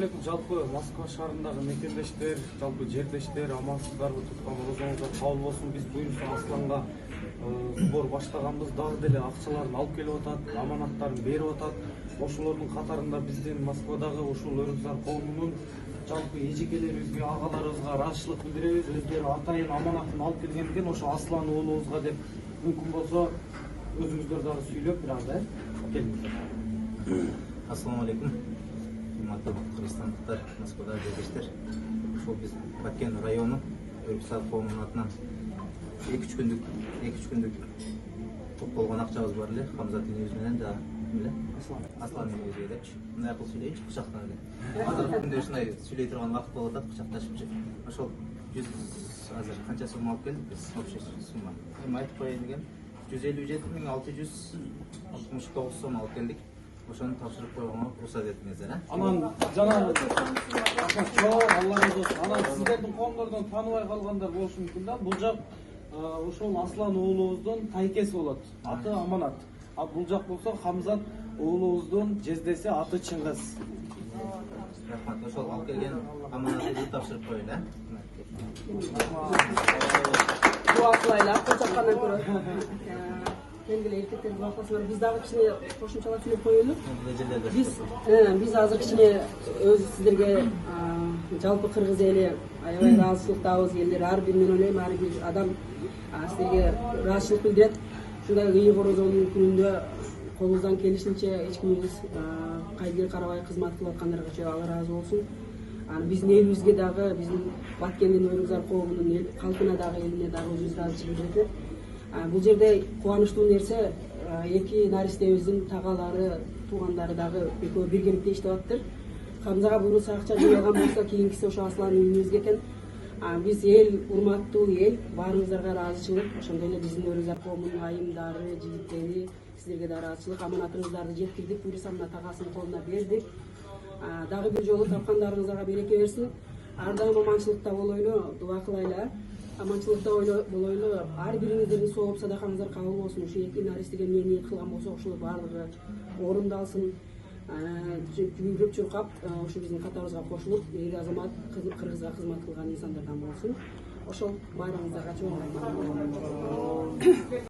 алейкум. Жалпы Москва шаарындагы мекендештер, жалпы жердештер, амансыздарбы, туткан орозоңуздар кабыл болсун. Биз буюрса Асланга сбор баштаганбыз, дагы деле акчаларын алып келип атат, аманаттарын берип атат. Ошолордун катарында биздин Москвадагы ушул өрүкзар коомунун жалпы эжекелерибизге, агаларыбызга ыраазычылык билдиребиз. Өздөрү атайын аманатын алып келген экен, ошо Аслан уулубузга деп. Мүмкүн болсо өзүңүздөр дагы сүйлөп бир аз келиңиздер. Ассаламу алейкум. Урматтуу кыргызстандыктар, Москвадагы жердештер. Ошол биз Баткен району өрүкзар коомунун атынан 2-3 күндүк топтолгон акчабыз бар эле. Хамзат энебиз менен жана Аслан энебизге депчи. Мындай кылып сүйлөйүнчү кучактап эле. Азыр күндө ушундай сүйлөй турган убакыт болуп атат, кучакташыпчы. Ошол 100 азыр канча сумма алып келдик биз? Общий сумма. Эми айтып коеюн дегем. 157.669 сом алып келдик. Ошону тапшырып койгонго уруксат этиңиздер, Анан жана Алла разы болсун. Анан сиздердин коомдордон тааныбай калгандар болушу мүмкүн да. Бул жак ошол Аслан уулубуздун тайкеси болот. Аты Аманат. А бул жак болсо Хамзат уулубуздун жездеси, аты Чыңгыз. Рахмат. Ошол алып келген аманатты тапшырып коелу, Дуа кылайлы, кочаккандан көрө. Келгиле эркектерди бактасыңар, биз дагы кичине кошумчалап сүйлөп коелу. Биз азыр кичине өз сиздерге жалпы кыргыз эли аябай ыраазычылыктабыз. Элдер ар бир, мен ойлойм, ар бир адам сиздерге ыраазычылык билдирет. Ушундай ыйык орозонун күнүндө колубуздан келишинче эч кимибиз кайдыгер карабай кызмат кылып аткандарга Алла ыраазы болсун. Биздин элибизге дагы, биздин Баткендин өрүкзар коомунун калкына дагы, элине дагы өзүбүз ыраазычылык билдирет. Бул жерде кубанычтуу нерсе, эки наристебиздин тагалары, туугандары дагы экөө биргеликте иштеп атыптыр. Хамзага буюрса акча жыйылган болсо, кийинкиси ошо Аслан үйүбүзгө экен. Биз эл, урматтуу эл, баарыңыздарга ыраазычылык, ошондой эле биздин өрүкзар коомунун айымдары, жигиттери, сиздерге да ыраазычылык. Аманатыңыздарды жеткирдик, буюрса мына тагасынын колуна бердик. Дагы бир жолу тапкандарыңыздарга береке берсин. Ар дайым аманчылыкта болойлу, дуа кылайлы. Аманчылыкта болойлу, ар бириңиздердин сооп садакаңыздар кабыл болсун. Ушу эки наристеге эмне ниет кылган болсо, ошол баардыгы орундалсын. Жүгүрүп чуркап, ушу биздин катарыбызга кошулуп, эл азамат, кыргызга кызмат кылган инсандардан болсун. Ошол баарыңыздарга чоң рахмат.